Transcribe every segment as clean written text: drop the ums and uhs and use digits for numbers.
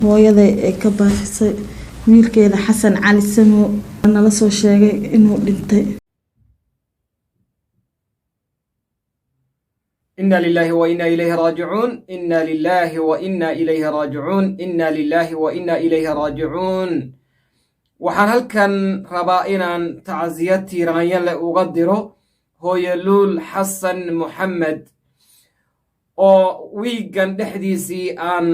hooyada ee ka baafisay wiilkeeda xasan cali samo nala soo sheegay inuu dhintay. إنا لله وإنا إليه راجعون إنا لله وإنا إليه راجعون إنا لله وإنا إليه راجعون waxaan halkan rabaa inaan tacsiyad tiiraanyan leh uga diro hooyo luul xasan maxamed oo wiigan dhexdiisii aan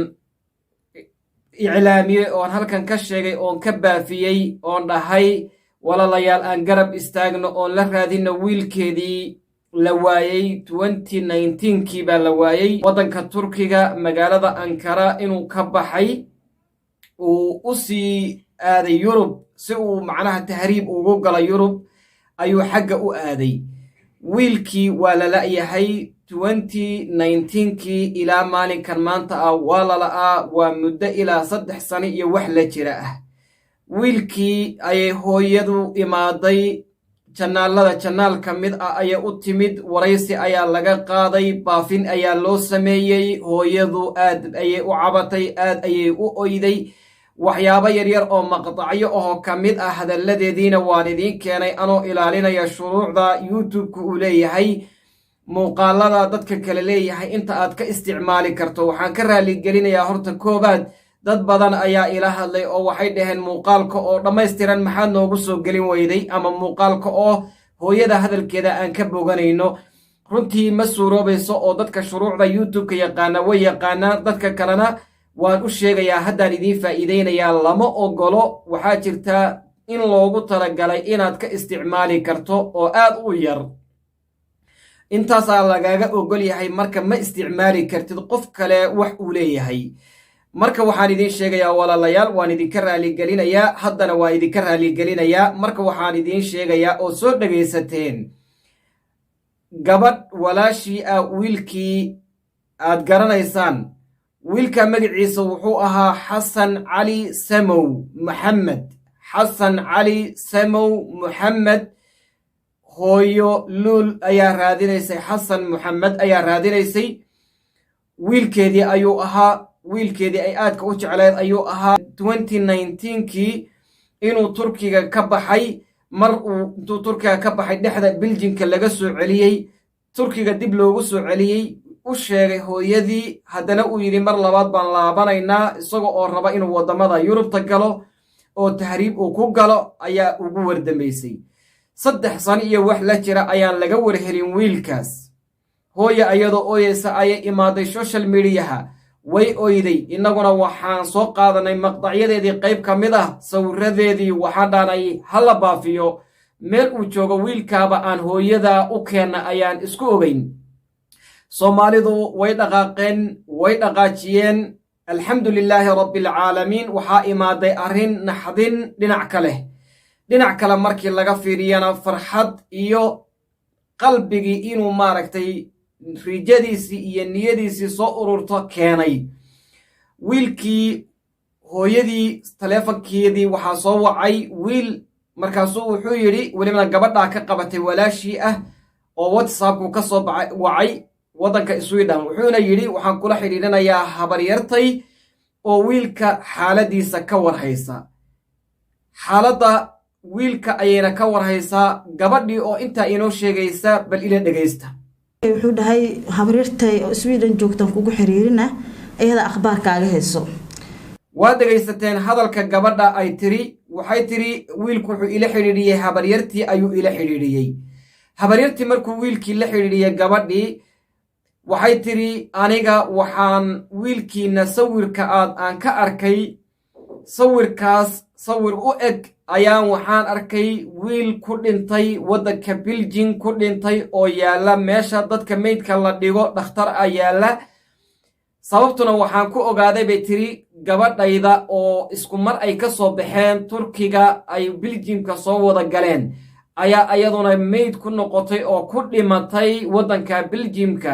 iclaamiyey oon halkan ka sheegay oon ka baafiyey oon dhahay walaalayaal aan garab istaagno oon la raadino wiilkeedii la waayey 2019kii baa la waayey waddanka Turkiga magaalada Ankara inuu ka baxay uu u sii aaday Yurub si uu macnaha tahriib ugu gala Yurub ayuu xagga u aaday wiilkii waa la la'yahay 2019kii ilaa maalinkan maanta ah waa la la'aa waa muddo ilaa 3 sano iyo wax la jira ah wiilkii ayay hooyadu imaaday janaal ka mid ah ayaa u timid waraysi ayaa laga qaaday baafin ayaa loo sameeyey hooyadu aad ayay u cabatay aad ayay u oyday waxyaabo yaryar oo maqtacyo oo ka mid ah hadalladeediina waan idiin keenay anoo ilaalinaya shuruucda YouTube-ku uu leeyahay muuqaalada dadka kale leeyahay inta aad ka isticmaali karto waxaan ka raali gelinayaa horta koobaad dad badan ayaa ila hadlay oo waxay dhaheen muuqaalka oo dhammaystiran maxaad noogu soo gelin weyday ama muuqaalka oo hooyada hadalkeeda aan ka boganayno runtii ma suuroobayso oo dadka shuruucda YouTube-ka yaqaana way yaqaanaa dadka kalena waan u sheegayaa haddaan idiin faa'iideynayaa lama ogolo waxaa jirta in loogu talagalay inaad ka isticmaali karto oo aad u yar intaasaa lagaaga ogol yahay marka ma isticmaali kartid qof kale wax uu leeyahay marka waxaan idiin sheegayaa walaalayaal waan idinka raaligelinayaa haddana waa idinka raaligelinayaa marka waxaan idiin sheegayaa oo soo dhagaysateen gabadh walaashii ah wiilkii aad garanaysaan wiilka magaciisa wuxuu ahaa xasan cali samow maxamed xasan cali samow maxamed hooyo luul ayaa raadinaysay xasan maxamed ayaa raadinaysay wiilkeedii ayuu ahaa wiilkeedii ay aadka u jecleed ayuu ahaa 2019kii inuu Turkiga ka baxay mar uu intuu Turkiga ka baxay dhexda Belgiumka laga soo celiyey Turkiga dib loogu soo celiyey u sheegay hooyadii haddana uu yidhi mar labaad baan laabanaynaa isagoo oo raba inuu waddamada Yurubta galo oo tahriib uu ku galo ayaa ugu wardamaysay 3 sano iyo wax la jira ayaan laga warhelin wiilkaas hooyo ayadoo ooyeysa ayay imaaday social mediaha way oyday innaguna waxaan soo qaadanay maqtacyadeedii qayb ka mid ah sawiradeedii waxaa dhaanay hala baafiyo meel uu joogo wiilkaaba aan hooyada u keenna ayaan isku ogeyn Soomaalidu way dhaqaaqeen way dhaqaajiyeen alxamdulilaahi rabbil caalamiin waxaa imaaday arrin naxdin dhinac kale markii laga fiiriyana farxad iyo qalbigii inuu maaragtay rijadiisii iyo niyadiisii soo ururto keenay wiilkii hooyadii taleefankeedii waxaa soo wacay wiil markaasuu wuxuu yidhi welibana gabadhaa ka qabatay walaashii ah oo WhatsApp-ku ka soo wacay waddanka Sweden wuxuuna yidhi waxaan kula xidhiidhinayaa habaryartay oo wiilka xaaladiisa ka warhaysa xaaladda wiilka ayayna ka warhaysaa gabadhii oo intaa inoo sheegaysa bal ila dhagaysta wuxuu dhahay habaryartay oo Sweden joogtan kugu xiriirina ayada akhbaarkaaga hayso waa dhagaysateen hadalka gabadha ay tiri waxay tiri wiilku wuxuu ila xiriiriyay habaryartii ayuu ila xiriiriyay habaryartii markuu wiilkii la xiriiriyay gabadhii waxay tiri aniga waxaan wiilkiina sawirka aan ka arkay sawirkaas sawir u eg ayaan waxaan arkay wiil ku dhintay waddanka Belgium ku dhintay oo yaala meesha dadka meydka la dhigo dhakhtar ah yaala sababtuna waxaan ku ogaaday bay tiri gabadhayda oo isku mar ay ka soo baxeen Turkiga ay Belgiumka soo wada galeen ayaa ayaduna meyd ku noqotay oo ku dhimatay waddanka Belgiumka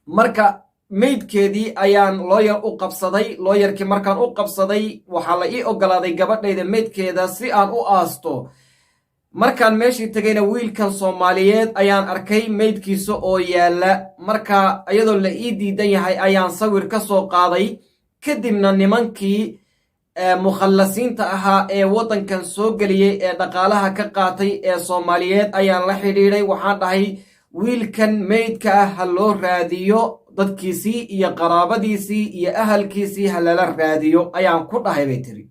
marka meydkeedii ayaan lawyer u qabsaday lawyerkii markaan u qabsaday waxaa la ii ogolaaday gabadhayda meydkeeda si aan u aasto markaan meeshii tagayna wiilkan Soomaaliyeed ayaan arkay meydkiisa oo yaala marka iyadoo la ii diidan yahay ayaan sawir ka soo qaaday kadibna nimankii mukhallasiinta ahaa ee waddankan soo geliyey ee dhaqaalaha ka qaatay ee Soomaaliyeed ayaan la xidhiidhay. waxaan dhahay wiilkan meydka ah ha loo raadiyo, dadkiisii iyo qaraabadiisii iyo ahalkiisii ha lala raadiyo ayaan ku dhahay bay tiri.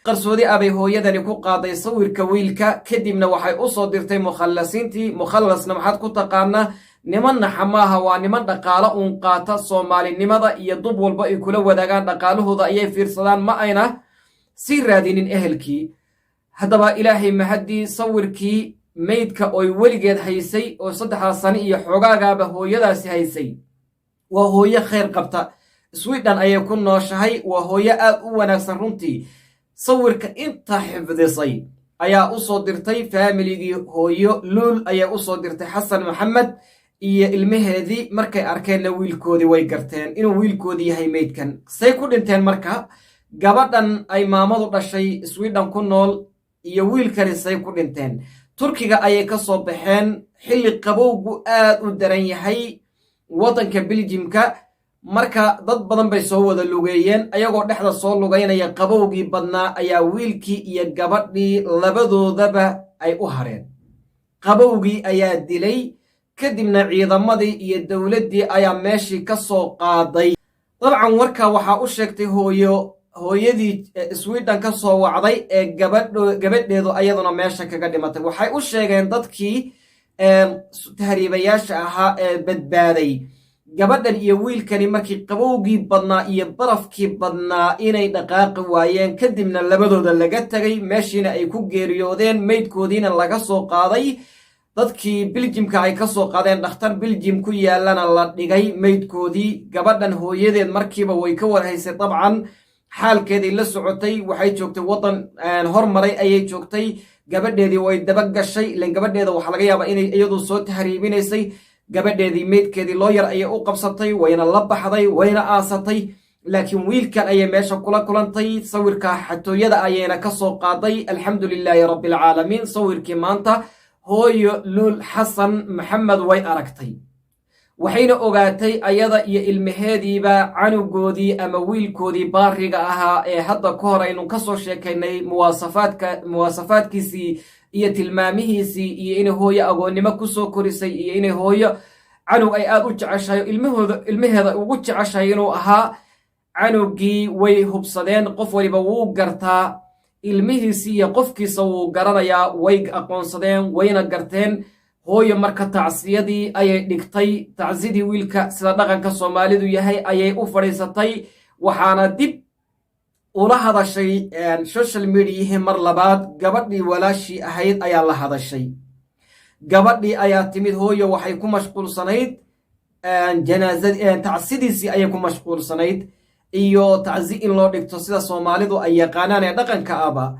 qarsoodi abay hooyadani ku qaaday sawirka wiilka, kadibna waxay u soo dirtay mukhallasiintii. mukhallasna maxaad ku taqaanaa? niman naxa maaha, waa niman dhaqaalo uun qaata. soomaalinimada iyo dub walba ay kula wadaagaan dhaqaalahooda ayay fiirsadaan, ma ayna sii raadinin ehelkii. haddaba ilaahay mahaddii sawirkii meydka oy weligeed haysay oo 3 sano iyo xogaagaaba hooyadaasi haysay, waa hooyo khayr qabta, Sweden ayay ku nooshahay, waa hooyo aad u wanaagsan runtii. sawirka inta xifdisay ayaa u soo dirtay faamiligii hooyo luul, ayaa u soo dirtay xasan maxamed iyo ilmaheedii. markay arkeenna wiilkoodii way garteen inuu wiilkoodii yahay meydkan. say ku dhinteen marka? gabadhan ay maamadu dhashay Sweden ku nool iyo wiilkani say ku dhinteen? turkiga ayay ka soo baxeen xilli qabowgu aad u daran yahay waddanka Belgiumka. marka dad badan bay soo wada lugeeyeen, ayagoo dhexda soo lugaynaya qabowgii badnaa ayaa wiilkii iyo gabadhii labadoodaba ay u hareen. qabowgii ayaa dilay, kadibna ciidamadii iyo dowladdii ayaa meeshii ka soo qaaday. dabcan warkaa waxaa u sheegtay hooyadii Sweden ka soo wacday ee gabadheedu ayaduna meesha kaga dhimatay. waxay u sheegeen dadkii tahriibayaasha ahaa ee badbaaday gabadhan iyo wiilkani markii qabowgii badnaa iyo barafkii badnaa inay dhaqaaqi waayeen, kadibna labadooda laga tegay, meeshiina ay ku geeriyoodeen, meydkoodiina laga soo qaaday. dadkii Belgiumka ay ka soo qaadeen, dhakhtar Belgium ku yaalana la dhigay meydkoodii. gabadhan hooyadeed markiiba way ka warhaysay, dabcan xaalkeedii la socotay. waxay joogtay waddan hormaray ayay joogtay. gabadheedii way daba gashay, ilan gabadheeda waxaa laga yaabaa inay iyadu soo tahriibinaysay. gabadheedii meydkeedii loo yar ayay u qabsatay, wayna la baxday, wayna aasatay. laakiin wiilkan ayay meesha kula kulantay. sawirka xatooyada ayayna ka soo qaaday. alxamdulilaahi rabbilcaalamiin. sawirkii maanta hooyo luul xasan maxamed way aragtay, waxayna ogaatay ayada iyo ilmaheediiba canugoodii ama wiilkoodii baariga ahaa ee hadda ka hor aynu ka soo sheekaynay muwaasafaadkiisii iyo tilmaamihiisii, iyo inay hooyo agoonnimo ku soo korisay, iyo inay hooyo canug ay aad u jeceshahay ilmaheeda ugu jeceshahay inuu ahaa. canugii way hubsadeen, qof waliba wuu gartaa ilmihiisii iyo qofkiisa wuu garanayaa. way aqoonsadeen, wayna garteen. hooyo marka tacsiyadii ayay dhigtay, tacsidii wiilka sida dhaqanka Soomaalidu yahay ayay u fadhiisatay. waxaana dib ula hadashay social mediahi mar labaad. gabadhii walaashii ahayd ayaa la hadashay. gabadhii ayaa timid. hooyo waxay ku mashquulsanayd tacsidiisii ayay ku mashquulsanayd, iyo tacsi in loo dhigto sida Soomaalidu ay yaqaanaan ee dhaqanka aba.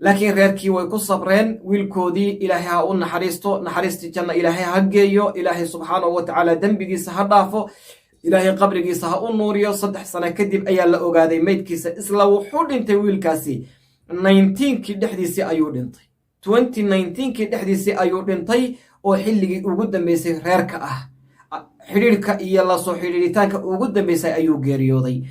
laakiin reerkii way ku sabreen. wiilkoodii ilaahay ha u naxariisto, naxariistii janna ilaahay ha geeyo, ilaahay subxaanahu wa tacaala dembigiisa ha dhaafo, ilaahay qabrigiisa ha u nuuriyo. 3 sano kadib ayaa la ogaaday meydkiisa. isla wuxuu dhintay wiilkaasi 19kii dhexdiisii ayuu dhintay. 2019kii dhexdiisii ayuu dhintay, oo xilligii ugu dambeysay reerka ah, xidhiidhka iyo la soo xidhiidhitaanka ugu dambeysay ayuu geeriyooday.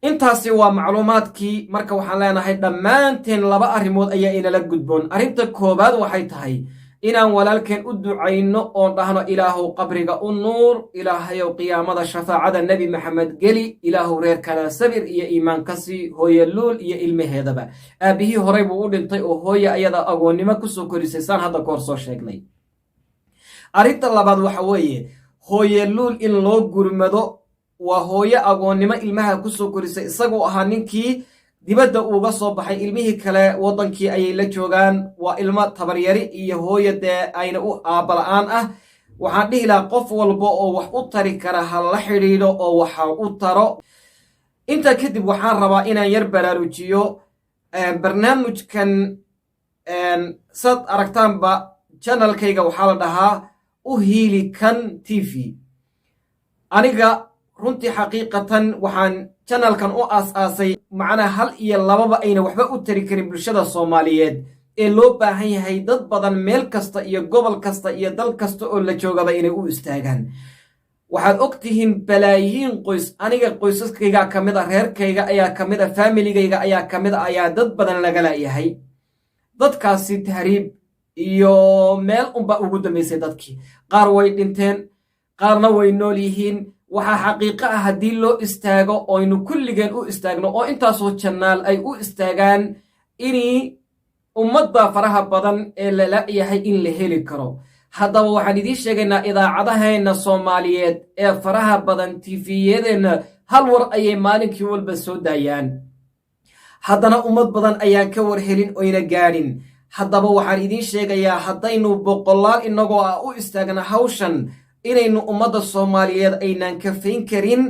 intaasi waa macluumaadkii. marka waxaan leenahay dhammaanteen 2 arrimood ayaa inala gudboon. arrinta koobaad waxay tahay inaan walaalkeen u ducayno oon dhahno ilaahow qabriga u nuur, ilaahayow qiyaamada shafaacada nebi maxamed geli, ilaahow reerkana sabir iyo iimaan ka sii, hooye luul iyo ilmaheedaba. aabbihii horey buu u dhintay oo hooye ayada agoonnimo ku soo korisay, saan hadda ka hor soo sheegnay. arrinta labaad waxa weeye hooye luul in loo gurmado. waa hooyo agoonnimo ilmaha ku soo korisay. isaguu ahaa ninkii dibadda uga soo baxay, ilmihii kale waddankii ayay la joogaan. waa ilmo tabaryari iyo hooyo dee ayna u aabbala'aan ah. waxaan dhihi lahaa qof walba oo wax u tari kara ha la xidhiidho oo waxa u taro. intaa kadib waxaan rabaa inaan yar baraarujiyo barnaamijkan. saad aragtaanba channelkayga waxaa la dhahaa Uhiili Kan TV. aniga runtii xaqiiqatan waxaan channelkan u aas-aasay macnaa 1 iyo 2ba ayna waxba u tari karin bulshada Soomaaliyeed, ee loo baahan yahay dad badan meel kasta iyo gobol kasta iyo dal kasta oo la joogaba inay u istaagaan. waxaad og tihiin balaayiin qoys, aniga qoysaskayga ka mid a, reerkayga ayaa ka mid a, faamiligayga ayaa ka mid a, ayaa dad badan laga la'yahay. dadkaasi tahriib iyo meel unba ugu dambaysay dadkii. qaar way dhinteen, qaarna way nool yihiin. waxaa xaqiiqo ah haddii loo istaago oynu kulligeen u istaagno oo intaasoo jannaal ay u istaagaan inii ummadda faraha badan ee la la'yahay in la heli karo. haddaba waxaan idiin sheegaynaa idaacadaheenna Soomaaliyeed ee faraha badan, tiifiyadeenna hal war ayay maalinkii walba soo daayaan, haddana ummad badan ayaan ka war helin oyna gaadhin. haddaba waxaan idiin sheegayaa haddaynu boqolaal inagoo ah u istaagna hawshan inaynu ummadda Soomaaliyeed aynaan kafayn karin,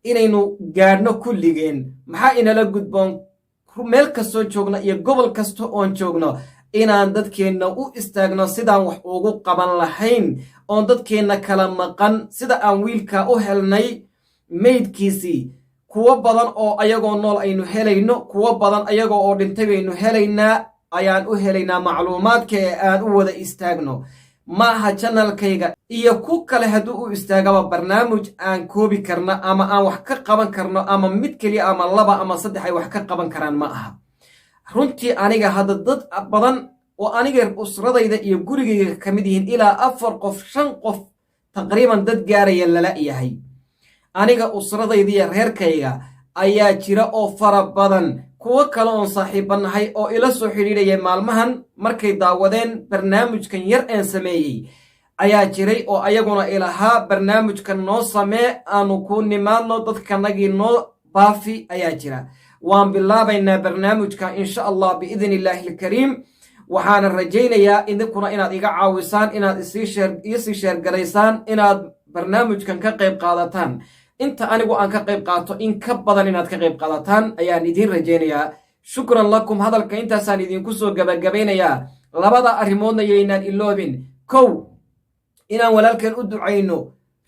inaynu gaadhno kulligeen. maxaa inala gudboon meel kastoo joogno iyo gobol kasta oon joogno inaan dadkeenna u istaagno sidaan wax ugu qaban lahayn, oon dadkeenna kala maqan sida aan wiilka u helnay meydkiisii. kuwo badan oo ayagoo nool aynu helayno, kuwo badan ayagoo oo dhintay baynu helaynaa, ayaan u helaynaa macluumaadka ee aan u wada istaagno. ma aha janalkayga iyo ku kale hadduu u istaagaba barnaamij aan koobi karno ama aan wax ka qaban karno, ama mid keliya ama laba ama saddex ay wax ka qaban karaan ma aha. runtii aniga hadda dad badan oo aniga usradayda iyo gurigayga ka mid yihiin ilaa 4 qof 5 qof taqriiban dad gaaraya lala yahay. aniga usradayda iyo reerkayga ayaa jira oo fara badan. kuwo kale oon saaxiibanahay oo ila soo xidhiidhaya maalmahan markay daawadeen barnaamijkan yar aan sameeyey ayaa jiray oo ayaguna ilahaa barnaamijkan noo samee, aanu ku nimaadno, dadkanagii noo baafi ayaa jira. waan bilaabaynaa barnaamijka insha allah biidni illaahi alkariim. waxaana rajaynayaa idinkuna inaad iga caawisaan, inaad isii sheergaraysaan, inaad barnaamijkan ka qayb qaadataan. inta anigu aan ka qayb qaato in ka badan inaad ka qayb qaadataan ayaan idiin rajaynayaa. shukran lakum. hadalka intaasaan idinku soo gabagabaynayaa. labada arrimoodna yaynaan iloobin. kow, inaan walaalkeen u ducayno,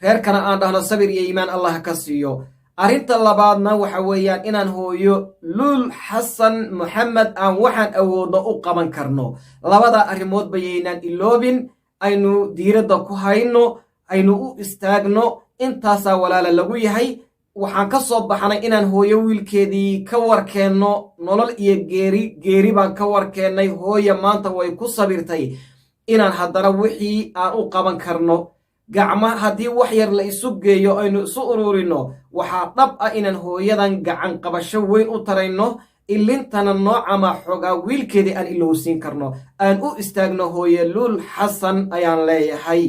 reerkana aan dhahno sabir iyo iimaan allah ka siiyo. arrinta labaadna waxa weeyaan inaan hooyo luul xasan maxamed aan waxaan awoodno u qaban karno. labada arrimoodba yaynaan iloobin, aynu diiradda ku hayno, aynu u istaagno. intaasaa walaala lagu yahay. waxaan ka soo baxnay inaan hooyo wiilkeedii ka warkeenno, nolol iyo geeri baan ka warkeennay. hooya maanta way ku sabirtay inaan haddana wixii aan u qaban karno. gacma haddii wax yar la isu geeyo aynu isu ururino, waxaa dhab ah inaan hooyadan gacan qabasho weyn u tarayno, ilintana noocama xoogaa wiilkeedii aan ilowsiin karno. aan u istaagno hooye luul xasan ayaan leeyahay.